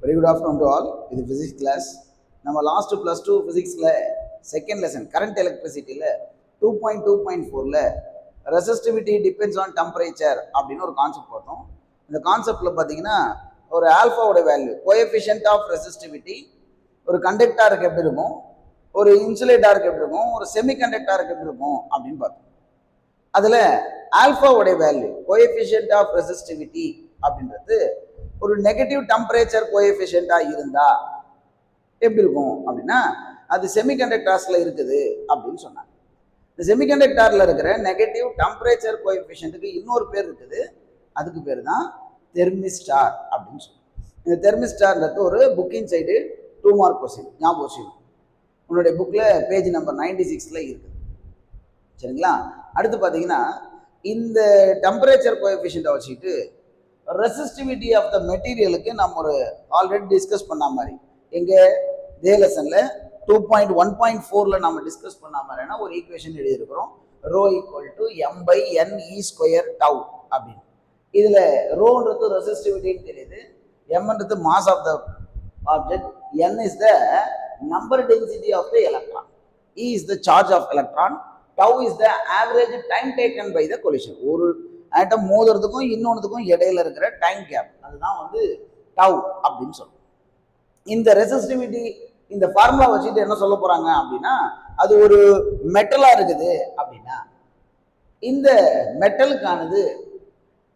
Very good afternoon to all. This is physics class. நம்ம last plus two ஃபிசிக்ஸில் second lesson current எலக்ட்ரிசிட்டியில் 2.2.4ல் resistivity depends on temperature அப்படின்னு ஒரு concept பார்த்தோம். இந்த கான்செப்டில் பார்த்தீங்கன்னா ஒரு ஆல்ஃபாவோட வேல்யூ கோஎஃபிஷியன்ட் ஆஃப் ரெசிஸ்டிவிட்டி ஒரு கண்டக்டாருக்கு எப்படி இருக்கும், ஒரு இன்சுலேட்டாருக்கு எப்படி இருக்கும், ஒரு செமி கண்டக்டாருக்கு எப்படி இருக்கும் அப்படின்னு பார்த்தோம். அதில் ஆல்ஃபாவோடைய வேல்யூ கோஎஃபிஷியன்ட் ஆஃப் ரெசிஸ்டிவிட்டி அப்படின்றது ஒரு நெகட்டிவ் டெம்பரேச்சர் கோஎஃபிஷியன்ட்டாக இருந்தா எப்படி இருக்கும் அப்படின்னா அது செமிகண்டக்டர்ஸ்ல இருக்குது அப்படின்னு சொன்னாங்க. இந்த செமிகண்டக்டர்ல இருக்கிற நெகட்டிவ் டெம்பரேச்சர் கோஎஃபிஷியன்ட்டுக்கு இன்னொரு பேர் இருக்குது, அதுக்கு பேர் தான் தெர்மிஸ்டார் அப்படின்னு சொல்லுவாங்க. இந்த தெர்மிஸ்டார்ன்றது ஒரு புக்கிங் சைடு 2 மார்க் கொஸ்டின், ஞாபகம் வச்சுக்கணும். உன்னுடைய புக்கில் பேஜ் நம்பர் 96ல் இருக்குது. சரிங்களா? அடுத்து பார்த்தீங்கன்னா இந்த டெம்பரேச்சர் கோஎஃபிஷியன்ட்டை வச்சுக்கிட்டு ரெசிஸ்டிவிட்டி ஆஃப் த மெட்டீரியலுக்கு நம்ம ஒரு ஆல்ரெடி டிஸ்கஸ் பண்ண மாதிரி எங்கே இதே லெசனில் 2.1.4ல் நம்ம டிஸ்கஸ் பண்ண மாதிரினா ஒரு ஈக்குவேஷன் எழுதியிருக்கிறோம். Rho equal to m/n(e²) tau அப்படின்னு. இதில் ரோன்றது ரெசிஸ்டிவிட்டின்னு தெரியுது, எம்ன்றது mass of the object, n is the number density of the electron, e is the charge of electron, tau is the average time taken by the collision. ஒரு atom மோதுறதுக்கும் இன்னொன்றுக்கும் இடையில இருக்கிற time gap, அதுதான் வந்து டவ் அப்படின்னு சொல்லுவோம். இந்த resistivity இந்த formula வச்சுட்டு என்ன சொல்ல போறாங்க அப்படின்னா அது ஒரு மெட்டலா இருக்குது அப்படின்னா இந்த மெட்டலுக்கானது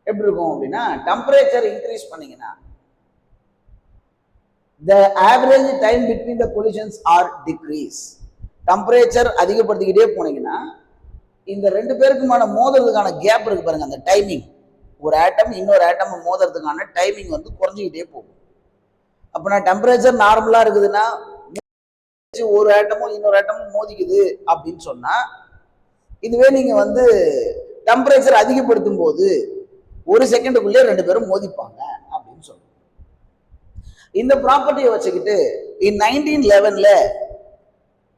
எப்படி இருக்கும் அப்படின்னா டெம்பரேச்சர் இன்க்ரீஸ் பண்ணீங்கன்னா the average time between the collisions are decrease. Temperature அதிகப்படுத்திக்கிட்டே போனீங்கன்னா இந்த ரெண்டு பேருக்குமான மோதுறதுக்கான கேப் இருக்கு பாருங்க, அந்த டைமிங், ஒரு ஆட்டம் இன்னொரு ஆட்டம் மோதுறதுக்கான டைமிங் வந்து குறைஞ்சிக்கிட்டே போகும். அப்போ நான் டெம்பரேச்சர் நார்மலா இருக்குதுன்னா ஒரு ஆட்டமும் இன்னொரு ஆட்டமும் மோதிக்குது அப்படின்னு சொன்னா, இதுவே நீங்க வந்து டெம்பரேச்சர் அதிகப்படுத்தும் போது ஒரு செகண்டுக்குள்ளே ரெண்டு பேரும் மோதிப்பாங்க அப்படின்னு சொல்லுவோம். இந்த ப்ராப்பர்ட்டியை வச்சுக்கிட்டு 1911ல்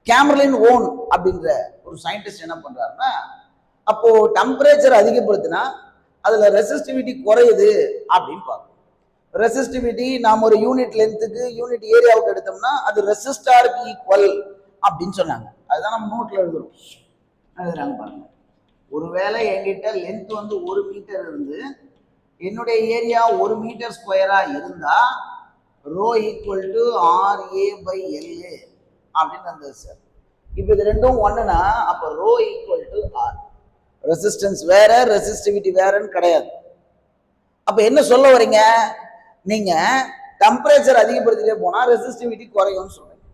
கேமரலின் ஓன் அப்படின்ற ஒரு சயின்டிஸ்ட் என்ன பண்றாருன்னா, அப்போ டெம்பரேச்சர் அதிகப்படுத்தினா அதுல ரெசிஸ்டிவிட்டி குறையுது அப்படின்னு பார்க்கணும். ரெசிஸ்டிவிட்டி நாம் ஒரு யூனிட் லென்த்துக்கு யூனிட் ஏரியாவுக்கு எடுத்தோம்னா அது ரெசிஸ்டாருக்கு ஈக்குவல் அப்படின்னு சொன்னாங்க. அதுதான் நம்ம நோட்ல எழுதுறாங்க பாருங்க. ஒருவேளை என்கிட்ட லென்த் வந்து 1 மீட்டர் இருந்து என்னுடைய ஏரியா 1 மீட்டர் ஸ்கொயரா இருந்தா ரோ ஈக்குவல் டு RA/L அப்படின்னு வந்தது சார். இப்போ இது ரெண்டும் ஒண்ணுனா அப்போ rho equal to R. Resistance வேற ரெசிஸ்டிவிட்டி வேறன்னு கிடையாது. அப்ப என்ன சொல்ல வரீங்க, நீங்க டெம்பரேச்சர் அதிகப்படுத்திட்டே போனா ரெசிஸ்டிவிட்டி குறையும்னு சொல்றீங்க.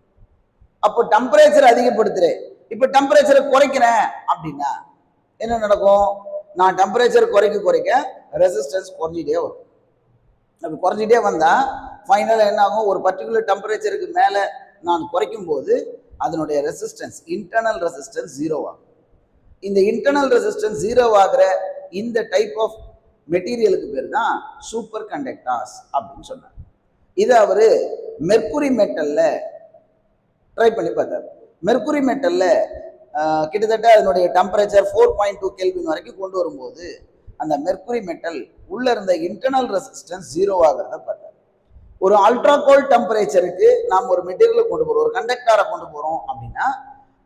அப்போ டெம்பரேச்சர் அதிகப்படுத்துறேன், இப்ப டெம்பரேச்சரை குறைக்கிறேன் அப்படின்னா என்ன நடக்கும், நான் டெம்பரேச்சர் குறைக்க ரெசிஸ்டன்ஸ் குறைஞ்சிட்டே வரும். அப்படி குறைஞ்சிட்டே வந்தா ஃபைனலா என்ன ஆகும், ஒரு பர்டிகுலர் டெம்பரேச்சருக்கு மேல நான் குறைக்கும் போது அதனுடைய ரெசிஸ்டன்ஸ் இன்டர்னல் ரெசிஸ்டன்ஸ் 0 ஆகும். இந்த இன்டர்னல் ரெசிஸ்டன்ஸ் 0 ஆகிற இந்த டைப் ஆஃப் மெட்டீரியலுக்கு பேர் தான் சூப்பர் கண்டக்டர்ஸ் அப்படின்னு சொன்னார். இது அவரு மெர்க்குரி மெட்டல்ல ட்ரை பண்ணி பார்த்தார். மெர்க்குரி மெட்டல்ல கிட்டத்தட்ட அதனுடைய டெம்பரேச்சர் 4.2 கெல்வின் வரைக்கும் கொண்டு வரும்போது அந்த மெர்க்குரி மெட்டல் உள்ள இருந்த இன்டர்னல் ரெசிஸ்டன்ஸ் 0 ஆகிறத பார்த்தார். ஒரு அல்ட்ரா கோல்ட் டெம்பரேச்சருக்கு நாம் ஒரு மெட்டீரியலை கொண்டு போறோம், ஒரு கண்டக்டரை கொண்டு போறோம் அப்படின்னா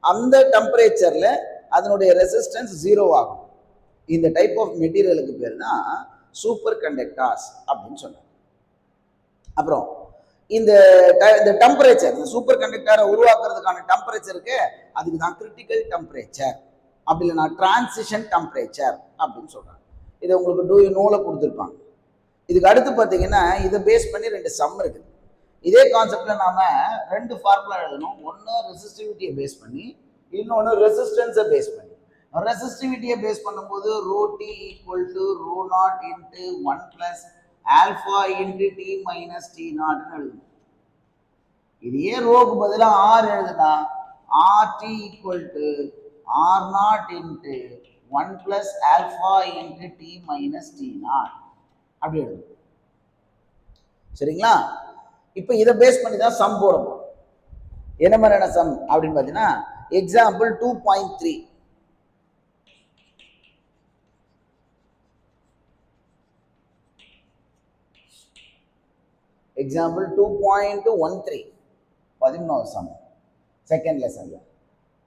அந்த டெம்பரேச்சர்ல அதனுடைய ரெசிஸ்டன்ஸ் 0 ஆகும். இந்த டைப் ஆஃப் மெட்டீரியலுக்கு பேர் தான் சூப்பர் கண்டக்டர்ஸ் அப்படின்னு சொன்னாங்க. அப்புறம் இந்த டெம்பரேச்சர், இந்த சூப்பர் கண்டக்டரை உருவாக்குறதுக்கான டெம்பரேச்சருக்கு அதுக்கு தான் கிரிட்டிக்கல் டெம்பரேச்சர், அப்படி இல்லைன்னா டிரான்சிஷன் டெம்பரேச்சர் அப்படின்னு சொல்றாங்க. இதை உங்களுக்கு டூ யூ நோல கொடுத்துருப்பாங்க. இதுக்கு அடுத்து பார்த்தீங்கன்னா இதை பேஸ் பண்ணி 2 சம் இருக்குது. இதே கான்செப்ட்ல நாம 2 ஃபார்முலா எழுதணும். ஒன்று ரெசிஸ்டிவிட்டியை பேஸ் பண்ணி, இன்னொன்று ரெசிஸ்டன்ஸை பேஸ் பண்ணி. ரெசிஸ்டிவிட்டியை பேஸ் பண்ணும்போது rho T equal to rho naught into 1 plus alpha into T minus டி நாட்னு எழுதணும். இது ஏன் ரோக்கு பதிலாக ஆர் எழுதுனா R T equal to R naught into 1 plus alpha into T minus T naught அப்படி எழுதணும். சரிங்களா? இப்போ இதை பேஸ் பண்ணி தான் சம் போடணும். என்ன மாதிரியான சம் அப்படின்னு பார்த்தீங்கன்னா எக்ஸாம்பிள் 2.3. எக்ஸாம்பிள் 2.13 11வது சம் செகண்ட் லெசன்ல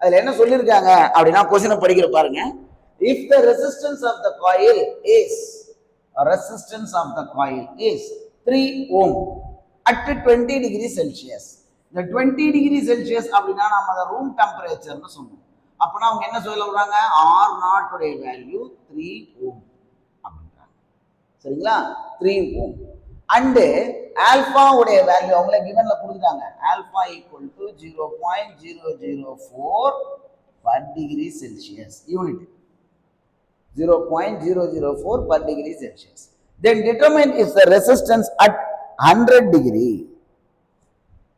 அதுல என்ன சொல்லியிருக்காங்க அப்படின்னா கொஸ்டினை படிக்கிற பாருங்க. If the resistance of the coil is 3 ohm at 20 degree Celsius. இந்த 20 degree Celsius அப்படின்னா நம்ம அதை ரூம் டெம்பரேச்சர்னு சொன்னோம். அப்பனா அவங்க என்ன சொல்ல வர்றாங்க, R0 உடைய வேல்யூ 3 ohm அப்படின்றாங்க. சரிங்களா, 3 ohm. அண்டு ஆல்பா உடைய வேல்யூ அவங்கள கிவன்ல கொடுத்துட்டாங்க. Alpha equal to 0.004 per degree Celsius unit. 0.004 per degree Celsius. Then determine if the resistance at 100 degree.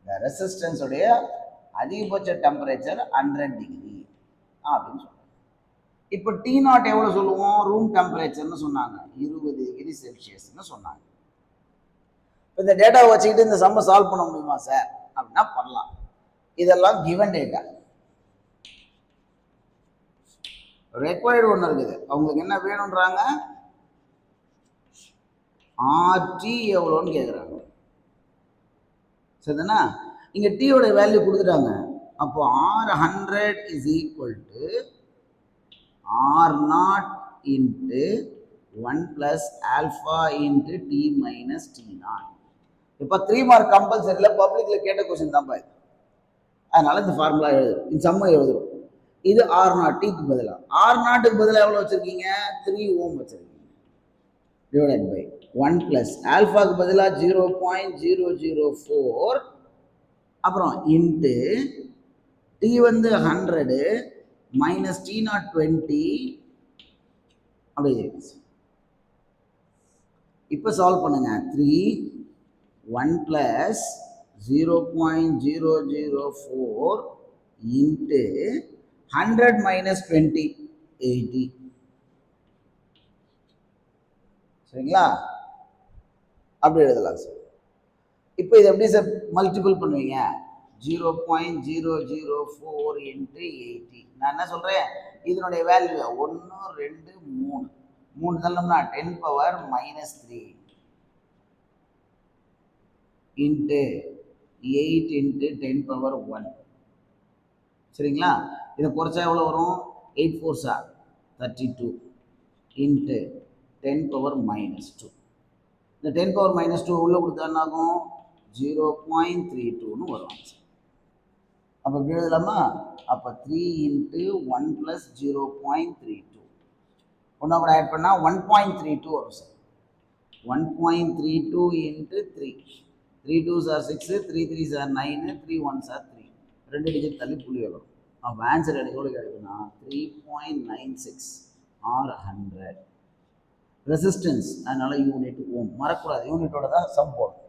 The resistance உடைய அதிகபட்ச டெம்பரேச்சர் 100 டிகிரி அப்படின்னு சொல்றாங்க. இப்போ T0 எவ்வளவு சொல்லுவோம், ரூம் டெம்பரேச்சர்னு சொன்னாங்க, 20 டிகிரி செல்சியஸ்னு சொன்னாங்க. இந்த டேட்டாவை வச்சுக்கிட்டு இந்த சம்ம சால்வ் பண்ண முடியுமா சார் அப்படின்னா பண்ணலாம். இதெல்லாம் கிவன் டேட்டா. ரெக்வயர்டு ஒன்று இருக்குது, அவங்களுக்கு என்ன வேணும்ன்றாங்க, ஆர்டி எவ்வளோன்னு கேட்குறாங்க. சரிதானா, இங்கே டீயோட வேல்யூ கொடுத்துட்டாங்க. அப்போ R100 is equal to R0 into 1 + alpha into T minus T0. இப்போ 3 மார்க் கம்பல்சரியில் பப்ளிக்கில் கேட்ட கொஸ்டின் தான் பாரு, அதனால இந்த ஃபார்முலா எழுதும், இந்த சம்மை எழுதும். இது R0 Tக்கு பதிலாக, R0க்கு பதிலாக எவ்வளோ வச்சுருக்கீங்க, 3 ohm வச்சுருக்கீங்க, டிவைடட் பை 1 + ஆல்ஃபாவுக்கு பதிலாக 0.004, அப்புறம் இன்ட்டு T வந்து 100 மைனஸ் T0 20 அப்படி. இப்போ சால்வ் பண்ணுங்க. 3 1 + 0.004 இன்ட்டு 100 மைனஸ் 20 80. சரிங்களா, அப்படி எழுதலாம் சார். இப்போ இது எப்படி சார் மல்டிபிள் பண்ணுவீங்க, 0.004 இன்ட்டு 80. நான் என்ன சொல்றேன், இதனுடைய value 1 2 3 3 தள்ளோம்னா 10 power minus 3 into 8 into 10 power 1. சரிங்களா, இதை குறைச்சா எவ்வளோ வரும், 8 4s 32 இன்ட்டு 10 பவர் மைனஸ் 2. இந்த 10 பவர் மைனஸ் 2 உள்ள கொடுத்தா என்ன ஆகும், 0.32ன்னு வரும். அப்போ எப்படி எழுதலாமா, அப்போ 3 இன்ட்டு 1 + 0.32 ஒன்றா கூட ஆட் பண்ணால் 1.32 வரும் sir. 1.32 into 3, 3 2s 6, 3 3s 9, 3 1s 3, 2 digit தள்ளி புள்ளி வரும். அப்போ ஆன்சர் எவ்வளோ கிடைக்குன்னா 3.96 R100. ரெசிஸ்டன்ஸ் அதனால யூனிட் ஓம், மறக்கூடாது, யூனிட்டோட தான் சம் போடும்.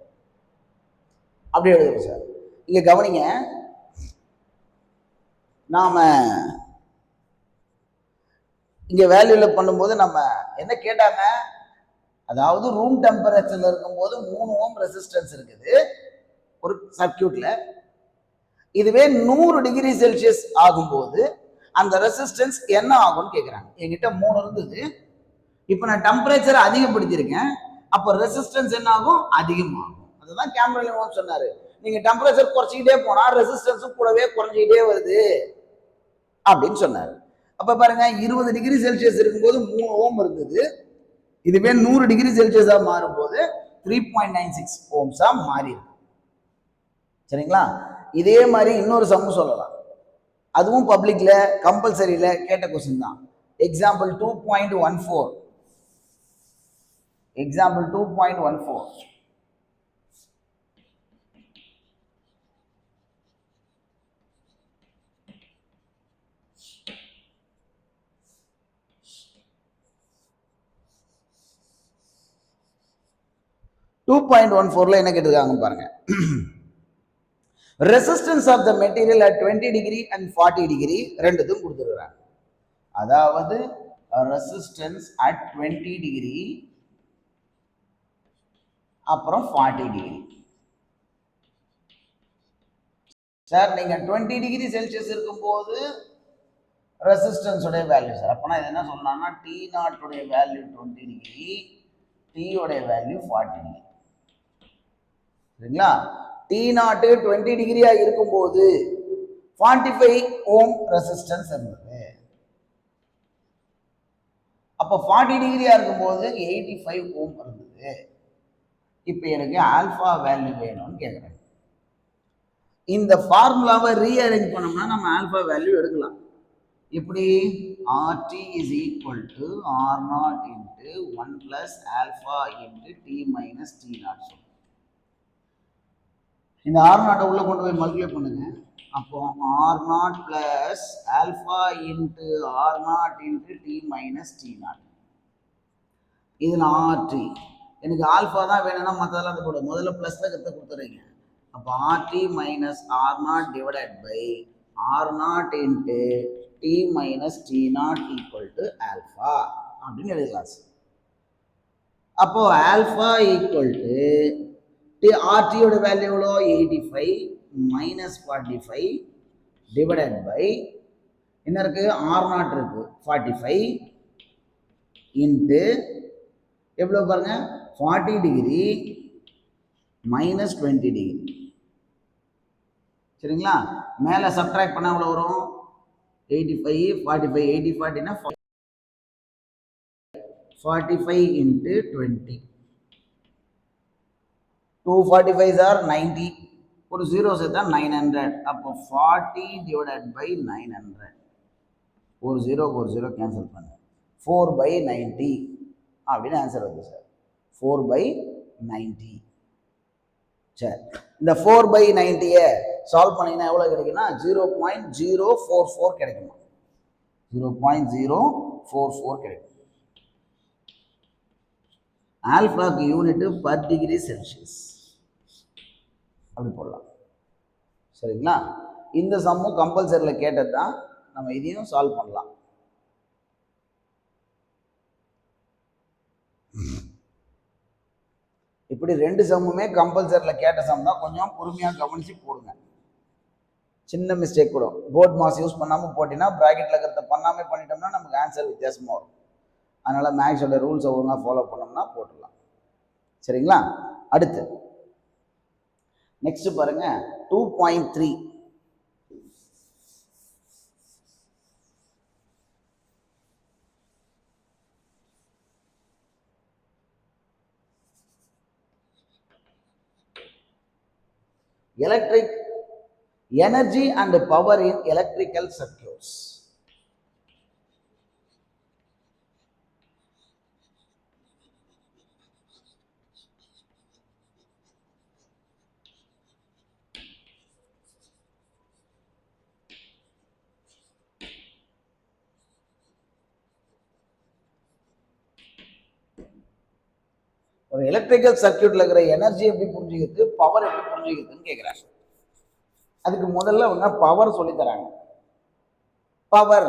அப்படி எழுதுறோம் சார். இங்க கவனிங்க, நாம இங்க வேல்யூல பண்ணும்போது நம்ம என்ன கேட்டாங்க, அதாவது ரூம் டெம்பரேச்சர்ல இருக்கும்போது 3 ஓம் ரெசிஸ்டன்ஸ் இருக்குது ஒரு சர்க்கியூட்ல. இதுவே 100 டிகிரி செல்சியஸ் ஆகும்போது அந்த ரெசிஸ்டன்ஸ் என்ன ஆகும்னு கேட்குறாங்க. என்கிட்ட 3 இருந்தது, இப்போ நான் டெம்பரேச்சரை அதிகப்படுத்தியிருக்கேன், அப்போ ரெசிஸ்டன்ஸ் என்ன ஆகும், அதிகமாகும். அதுதான் கேமரா சொன்னாரு, நீங்க டெம்பரேச்சர் குறைச்சிக்கிட்டே போனா ரெசிஸ்டன்ஸும் கூடவே குறைஞ்சிக்கிட்டே வருது அப்படின்னு சொன்னாரு. அப்ப பாருங்க, 20 டிகிரி செல்சியஸ் இருக்கும்போது 3 ஓம் இருந்தது, இதுவே 100 டிகிரி செல்சியஸா மாறும்போது 3.96 ஓம்ஸா மாறி இருக்கு. சரிங்களா, இதே மாதிரி இன்னொரு சம்மு சொல்லலாம், அதுவும் பப்ளிக்ல கம்பல்சரியில கேட்ட கொஸ்டின் தான். Example 2.14, example 2.14. என்ன கேட்டிருக்காங்க பாருங்க, resistance of the material at 20 degree and 40 degree ரெண்டுத்தும் கொடுத்துருக்காங்க. அதாவது ரெசிஸ்டன்ஸ் அட் 20 டிகிரி அப்புறம் 40 டிகிரி. சார் நீங்க 20 டிகிரி செல்சியஸ் இருக்கும்போது ரெசிஸ்டன்ஸ் உடைய வேல்யூ சார், அப்பனா இது என்ன சொல்லலாம்னா T0 உடைய வேல்யூ 20 டிகிரி, T உடைய வேல்யூ 40 டிகிரி. சரிங்களா? T0 20 டிகிரியா இருக்கும்போது 45 ஓம் ரெசிஸ்டன்ஸ் இருந்தது. அப்போ 40 டிகிரியா இருக்கும்போது 85 ஓம் இருந்தது. இப்போ எனக்கு ஆல்பா வேல்யூ வேணும்னு கேட்குறேன். இந்த ஃபார்முலாவை ரீஅரேஞ்ச் பண்ணோம்னா நம்ம ஆல்பா வேல்யூ எடுக்கலாம். இப்படி RT is equal to R0 into 1 plus alpha into T minus T0. இந்த R0 உள்ள கொண்டு போய் மல்டிப்ளை பண்ணுங்க. அப்போ R0 plus alpha into R0 into T minus T0. இதில் RT எனக்கு ஆல்பா தான் வேணும்னா மற்றதெல்லாம் அது போடும். முதல்ல ப்ளஸ்ல கற்று கொடுத்துறீங்க. அப்போ RT minus R0 divided by R0 into T minus T0 equal to alpha அப்படின்னு எழுதலாம் சார். அப்போ ஆல்பா ஈக்குவல் டு RTயோட வேல்யூ எவ்வளோ? 85 மைனஸ் 45 டிவைடட் பை என்ன இருக்கு? R0 இருக்கு 45 இன்ட்டு எவ்வளோ பாருங்க, 40 டிகிரி மைனஸ் 20 டிகிரி. சரிங்களா? மேலே சப்ட்ராக்ட் பண்ண எவ்வளோ வரும்? 85 45 80 40னா 45 இன்ட்டு 20. 245s are 90. ஒரு 0 சேர்த்தா 900. அப்போ 40 டிவைடட் பை 900. ஒரு 0 கேன்சல் பண்ணு. 4/90 அப்படின்னு ஆன்சர் வருது சார். 4/90. சரி, இந்த 4/90 சால்வ் பண்ணீங்கன்னா எவ்வளோ கிடைக்குன்னா 0.044 கிடைக்குமா? 0.044 கிடைக்கும். ஆல்பாக்கு யூனிட் பர் டிகிரி செல்சியஸ் அப்படி போடலாம். சரிங்களா? இந்த சம்மும் கம்பல்சரியில் கேட்டது தான். நம்ம இதையும் சால்வ் பண்ணலாம். இப்படி ரெண்டு சம்முமே கம்பல்சரியில் கேட்ட சம் தான். கொஞ்சம் பொறுமையாக கவனித்து போடுங்க. சின்ன மிஸ்டேக் கூட போர்ட் மாஸ் யூஸ் பண்ணாமல் போட்டிங்கன்னா ப்ராக்கெட்டில் இருக்கிறத பண்ணாமல் பண்ணிட்டோம்னா நமக்கு ஆன்சர் வித்தியாசமாக வரும். அதனால் மேக்ஸோட ரூல்ஸை ஒழுங்காக ஃபாலோ பண்ணோம்னா போட்டுடலாம். சரிங்களா? அடுத்து நெக்ஸ்ட் பாருங்க 2.3. electric energy and power in electrical circuits. ஒரு எலக்ட்ரிக்கல் சர்க்கியூட்ல இருக்கிற எனர்ஜி எப்படி புரிஞ்சுக்கிறது, பவர் எப்படி புரிஞ்சுக்கிறதுன்னு கேட்குறாங்க. அதுக்கு முதல்ல அவங்க பவர் சொல்லி தராங்க. பவர்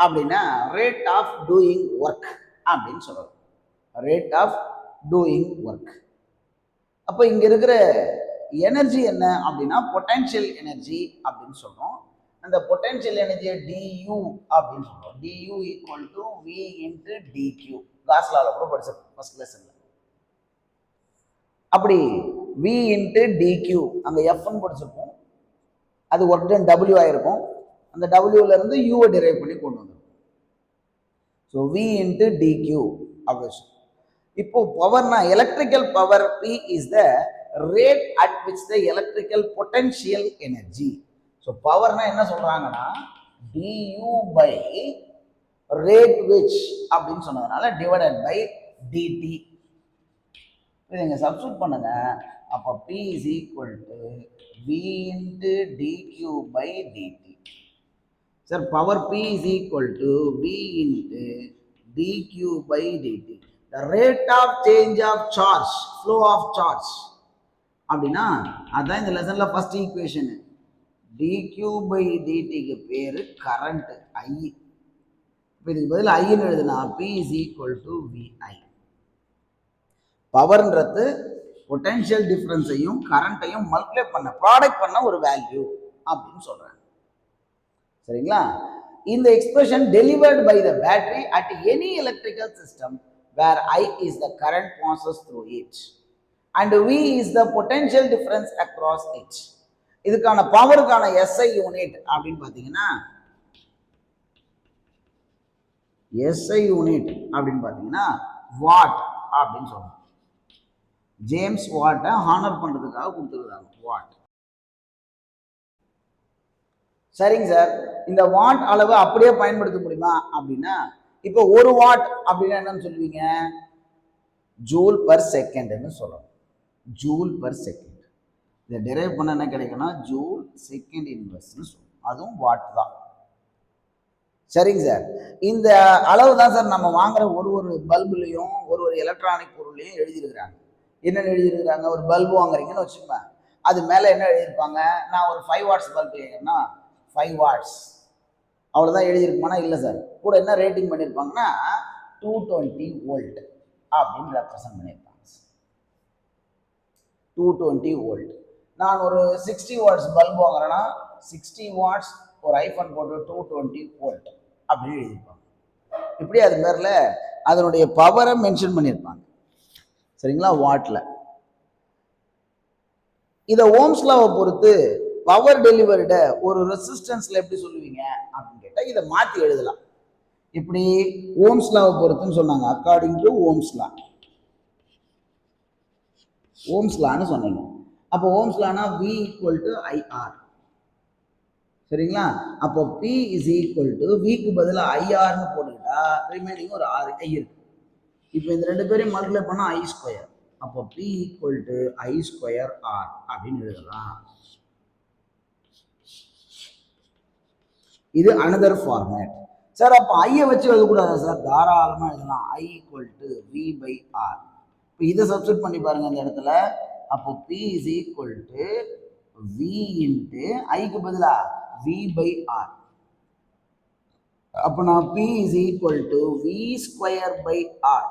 அப்படின்னா ரேட் ஆஃப் டூயிங் ஒர்க் அப்படின்னு சொல்றது. Rate of doing work. அப்போ இங்க இருக்கிற எனர்ஜி என்ன அப்படின்னா பொட்டன்ஷியல் எனர்ஜி அப்படின்னு சொல்றோம். அந்த பொட்டன்ஷியல் எனர்ஜியை டியூ அப்படின்னு சொல்றோம். D U equal to V into d q. Gauss லால கூட படிச்சிருக்கோம் ஃபர்ஸ்ட் லெசன்ல. அப்படி வி இன்ட்டு டிக்யூ அங்க எஃப்னு படிச்சிருப்போம். அது ஒர்க் டன் டபிள்யூ ஆயிருக்கும். அந்த டபிள்யூல இருந்து யூவை டிரைவ் பண்ணி கொண்டு வந்துடும். ஸோ வி இன்ட்டு டிக்யூ அப்படி. இப்போ பவர்னா electrical power P is the rate at which the electrical potential energy. So பவர்னா என்ன சொல்றாங்கன்னா du பை ரேட் விச் அப்படின்னு சொன்னதுனால டிவைடட் பை dt. இதை சப்ஸ்டியூட் பண்ணுங்க. அப்போ P is equal to V into dq by dt. Sir power P is equal to V into dq by dt. The rate of change of charge, flow of charge அப்படின்னா அதான் இந்த லெசன்ல first equation. dq by dt க்கு பேரு current I. இப்போ இதுக்கு பதில் ஐன்னு எழுதுனா P is equal to VI. பவர்ன்றது பொட்டன்ஷியல் டிஃபரன்ஸையும் கரண்ட்டையும் மல்டிப்ளை பண்ண ப்ராடக்ட் பண்ண ஒரு வேல்யூ அப்படின்னு சொல்றாங்க. சரிங்களா? இந்த expression delivered by the battery at any electrical system where I is the current passes through it. and V is the potential difference across it. இதுக்கான பவருக்கான SI யூனிட் அப்படின்னு பார்த்தீங்கன்னா SI யூனிட் அப்படின்னு பார்த்தீங்கன்னா வாட் அப்படின்னு சொல்லுவாங்க. ஜேம்ஸ் வாட்டை ஹானர் பண்றதுக்காக கொடுத்துருக்காங்க what. சரிங்க சார், இந்த வாட் அளவு அப்படியே பயன்படுத்த முடியுமா அப்படின்னா, இப்போ ஒரு வாட் அப்படின்னா என்னன்னு சொல்லுவீங்க? ஜூல் பர் செகண்ட்னு சொல்லணும். Joule per second. இதை டெரைவ் பண்ண என்ன கிடைக்கும்னா ஜூல் செகண்ட் இன்வெர்ஸ்னு சொல்லணும். அதுவும் வாட் தான். சரிங்க சார், இந்த அளவு தான் சார் நம்ம வாங்குற ஒரு பல்புலையும் ஒரு எலக்ட்ரானிக் பொருளையும் எழுதியிருக்கிறாங்க. என்னென்னு எழுதியிருக்கிறாங்க? ஒரு பல்பு வாங்குறீங்கன்னு வச்சுக்கோங்க, அது மேலே என்ன எழுதியிருப்பாங்க? நான் ஒரு 5 வாட்ஸ் பல்பு கேட்குறேன்னா 5 வாட்ஸ் அவ்வளோதான் எழுதியிருக்குமானா இல்லை சார். கூட என்ன ரேட்டிங் பண்ணியிருப்பாங்கன்னா 220 வோல்ட் அப்படின்னு ரெப்ரசன்ட் பண்ணியிருப்பாங்க. 220 வோல்ட். நான் ஒரு 60 வாட்ஸ் பல்பு வாங்குறேன்னா 60 வாட்ஸ் ஒரு ஐஃபோன் போட்டு 220 வோல்ட் அப்படின்னு எழுதியிருப்பாங்க. இப்படி அது பேரில் அதனுடைய பவரை மென்ஷன் பண்ணியிருப்பாங்க. சரிங்களா, வாட்ல. இதை ஓம்ஸ் லாவை பொறுத்து பவர் டெலிவரிட ஒரு ரெசிஸ்டன்ஸ்ல எப்படி சொல்லுவீங்க அப்படின்னு கேட்டால் இதை மாற்றி எழுதலாம். இப்படி ஓம்ஸ் லாவை பொறுத்துன்னு சொன்னாங்க. According to Ohm's law, Ohm's லான்னு சொன்னீங்க. அப்போ ஓம்ஸ் லானா V = IR. சரிங்களா, அப்போ P = Vக்கு பதிலாக IRன்னு போட்டுக்கிட்டா ரிமைனிங் ஒரு R I இருக்கு. இப்போ இந்த ரெண்டு பேரையும் மல்டிப்ளை பண்ணா I². அப்போ P = I² R அப்படின்னு எழுதலாம். இது அனதர் ஃபார்மேட். சார் அப்போ ஐயை வச்சு எழுதக்கூடாதா சார்? தாராளமாக எழுதலாம். I = V/R. இப்போ இதை சப்ஸ்டிட் பண்ணி பாருங்க இந்த இடத்துல. அப்போ P = V × ஐக்கு பதிலா V/R. அப்போ நான் P = V²/R.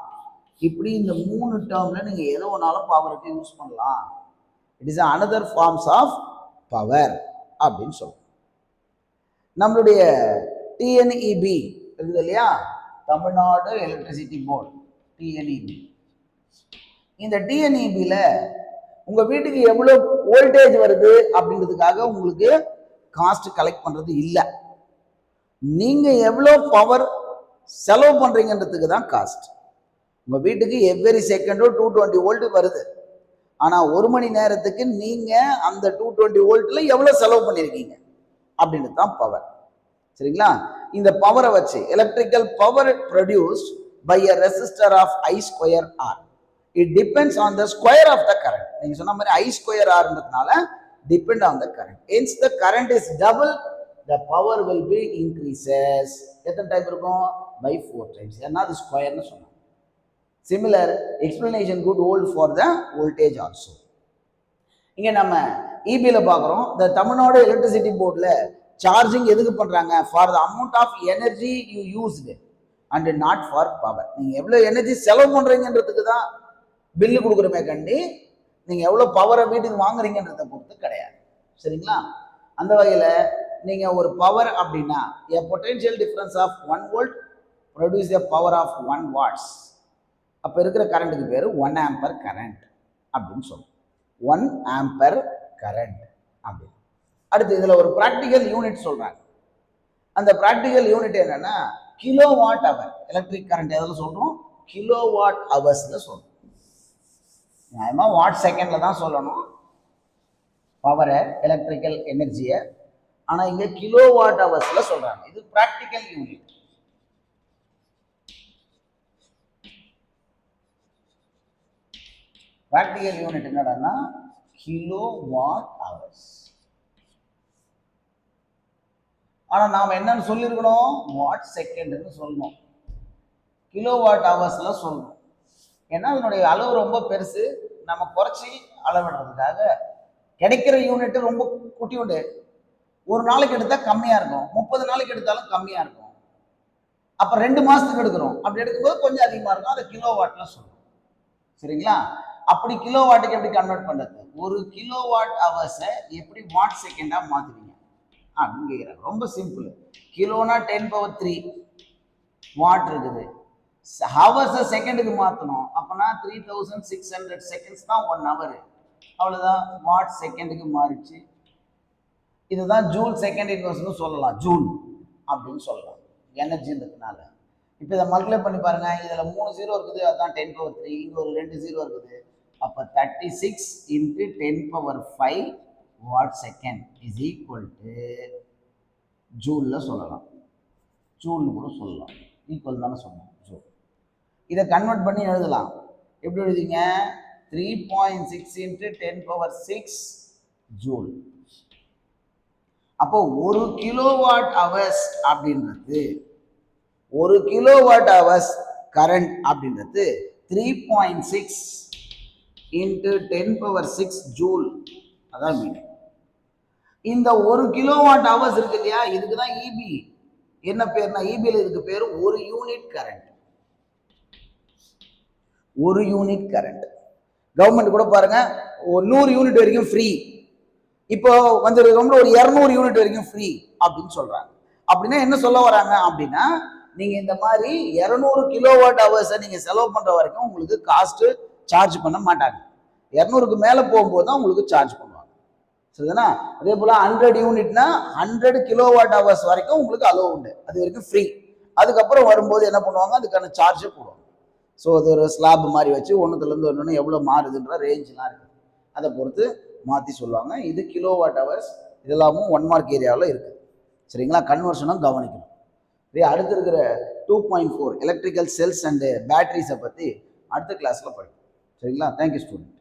இப்படி இந்த 3 டேர்ம்ல நீங்க எதை ஒன்னாலும் பவருக்கு யூஸ் பண்ணலாம். It is another forms of power அப்படின்னு சொல்றோம். நம்மளுடைய TNEB இருக்குது இல்லையா, தமிழ்நாடு எலக்ட்ரிசிட்டி போர்டு, TNEB. இந்த TNEBல உங்க வீட்டுக்கு எவ்வளவு வோல்டேஜ் வருது அப்படின்றதுக்காக உங்களுக்கு காஸ்ட் கலெக்ட் பண்றது இல்லை. நீங்க எவ்வளவு பவர் செலவு பண்றீங்கன்றதுக்கு தான் காஸ்ட். உங்க வீட்டுக்கு எவ்வரி செகண்டும் 220 வோல்ட் வருது. ஆனா ஒரு மணி நேரத்துக்கு நீங்க அந்த 220 வோல்ட்ல எவ்வளவு செலவு பண்ணிருக்கீங்க அப்படின்னு தான் பவர். சரிங்களா, இந்த பவரை வச்சு electrical power produced by a resistor of I² R. It depends on the square of the current. நீங்க சொன்ன மாதிரி I² Rன்றதுனால depend on the current. Hence the current is double, the power will be increases. எத்தனை time இருக்கும்? by 4 times. ஏன்னா அது ஸ்கொயர்னு சொன்னாங்க. Similar explanation could hold for the voltage also. இங்க நம்ம EB-ல பார்க்குறோம். the தமிழ்நாடு எலக்ட்ரிசிட்டி போர்டில் சார்ஜிங் எதுக்கு பண்றாங்க? for the amount of energy you used and not for power. நீங்க எவ்வளவு எனர்ஜி செலவு பண்றீங்கன்றதுக்கு தான் பில்லு கொடுக்குறமே கண்டி நீங்க எவ்வளவு பவரை வீட்டுக்கு வாங்குறீங்கன்றதை பொறுத்து கிடையாது. சரிங்களா, அந்த வகையில நீங்க ஒரு பவர் அப்படின்னா a potential difference of 1 volt produce a power of 1 watts. அப்போ இருக்கிற கரண்ட்டுக்கு பேர் 1 ஆம்பர் கரண்ட் அப்படின்னு சொல்லுவோம். 1 ஆம்பர் கரண்ட் அப்படின்னு. அடுத்து இதில் ஒரு ப்ராக்டிக்கல் யூனிட் சொல்கிறாங்க. அந்த ப்ராக்டிக்கல் யூனிட் என்னன்னா கிலோ வாட் அவர். எலக்ட்ரிக் கரண்ட் எதில் சொல்கிறோம்? கிலோ வாட் ஹவர்ஸில் சொல்கிறோம். நியாயமாக வாட் செகண்டில் தான் சொல்லணும் பவரை, எலக்ட்ரிக்கல் எனர்ஜியை. ஆனால் இங்கே கிலோ வாட் ஹவர்ஸில் சொல்கிறாங்க. இது ப்ராக்டிக்கல் யூனிட். ப்ராக்டிக்கல் யூனிட் என்னடான்னா கிலோ வாட் ஹவர்ஸ். ஆனால் நாம் என்னன்னு சொல்லியிருக்கணும்? வாட் செகண்ட்னு சொல்லணும். கிலோ வாட் ஹவர்ஸ்ல சொல்லணும். ஏன்னா அதனுடைய அளவு ரொம்ப பெருசு. நம்ம குறைச்சி அளவிடுறதுக்காக கிடைக்கிற யூனிட் ரொம்ப குட்டி உண்டு. ஒரு நாளைக்கு எடுத்தால் கம்மியாக இருக்கும், 30 நாளைக்கு எடுத்தாலும் கம்மியாக இருக்கும். அப்போ 2 மாதத்துக்கு எடுக்கிறோம், அப்படி எடுக்கும்போது கொஞ்சம் அதிகமாக இருக்கும். அதை கிலோ வாட்ல சொல்லணும். சரிங்களா, அப்படி கிலோ வாட்டுக்கு எப்படி கன்வெர்ட் பண்ணுறது? ஒரு கிலோ வாட் ஹவர்ஸை எப்படி வாட் செகண்டாக மாற்றுவீங்க அப்படின்னு கேட்குறாங்க. ரொம்ப சிம்பிள். கிலோனா 10⁻³ வாட் இருக்குது. ஹவர்ஸை செகண்டுக்கு மாற்றணும். அப்போனா 3600 செகண்ட்ஸ் தான் 1 ஹவர். அவ்வளோதான், வாட் செகண்டுக்கு மாறிச்சு. இதுதான் ஜூல் செகண்ட் இன்வெர்ஸ்னு சொல்லலாம், ஜூல் அப்படின்னு சொல்லலாம் எனர்ஜின்றதுனால. இப்போ இதை மல்டிப்ளை பண்ணி பாருங்க, இதில் 3 0 இருக்குது, அதுதான் 10⁻3. இங்கே ஒரு 2 0 இருக்குது. அப்போ 36 × 10⁵ watt second is equal to ஜூலில் சொல்லலாம், ஜூல்னு கூட சொல்லலாம், ஈக்குவல் தானே சொல்லணும் ஜூல். இதை கன்வெர்ட் பண்ணி எழுதலாம். எப்படி எழுதிங்க? 3.6 × 10⁻6 ஜூல். அப்போ 1 கிலோவாட் ஹவர்ஸ் அப்படின்றது, 1 கிலோவாட் ஹவர்ஸ் கரண்ட் அப்படின்றது 3.6 × 10⁻6 ஜூல். அதான் மீனிங். இந்த 1 கிலோவாட் ஹவர்ஸ் இருக்கு இல்லையா, இதுக்கு தான் இபி. என்ன பேர்னா, இபியில் இதுக்கு பேர் 1 unit current. 1 unit current. Government கூட பாருங்க 100 யூனிட் வரைக்கும் ஃப்ரீ. இப்போ வந்து ரொம்ப ஒரு 200 யூனிட் வரைக்கும் ஃப்ரீ அப்படின்னு சொல்றாங்க. அப்படின்னா என்ன சொல்ல வராங்க அப்படின்னா, நீங்க இந்த மாதிரி 200 கிலோவாட் ஹவர்ஸை நீங்க செலவு பண்ற வரைக்கும் உங்களுக்கு காஸ்ட் சார்ஜ் பண்ண மாட்டாங்க. 200க்கு மேல போகும்போது தான் உங்களுக்கு சார்ஜ் பண்ணுவாங்க. சரிதானா? அதே போல 100 யூனிட்னா 100 கிலோவாட் ஹவர்ஸ் வரைக்கும் உங்களுக்கு அலோவ் உண்டு, அது வரைக்கும் ஃப்ரீ. அதுக்கப்புறம் வரும்போது என்ன பண்ணுவாங்க, அதுக்கான சார்ஜை போடுவாங்க. ஸோ அது ஒரு ஸ்லாப் மாதிரி வச்சு ஒன்றுத்துலேருந்து ஒன்று எவ்வளோ மாறுதுன்ற ரேஞ்செலாம் இருக்குது, அதை பொறுத்து மாற்றி சொல்லுவாங்க. இது கிலோவாட் ஹவர்ஸ். இதெல்லாமும் 1 மார்க் ஏரியாவில் இருக்குது. சரிங்களா? கன்வர்ஷனும் கவனிக்கணும். அடுத்து இருக்கிற 2.4 எலக்ட்ரிக்கல் செல்ஸ் அண்டு பேட்டரிஸை பற்றி அடுத்த கிளாஸில் படிப்போம். சரிங்களா? Thank you student.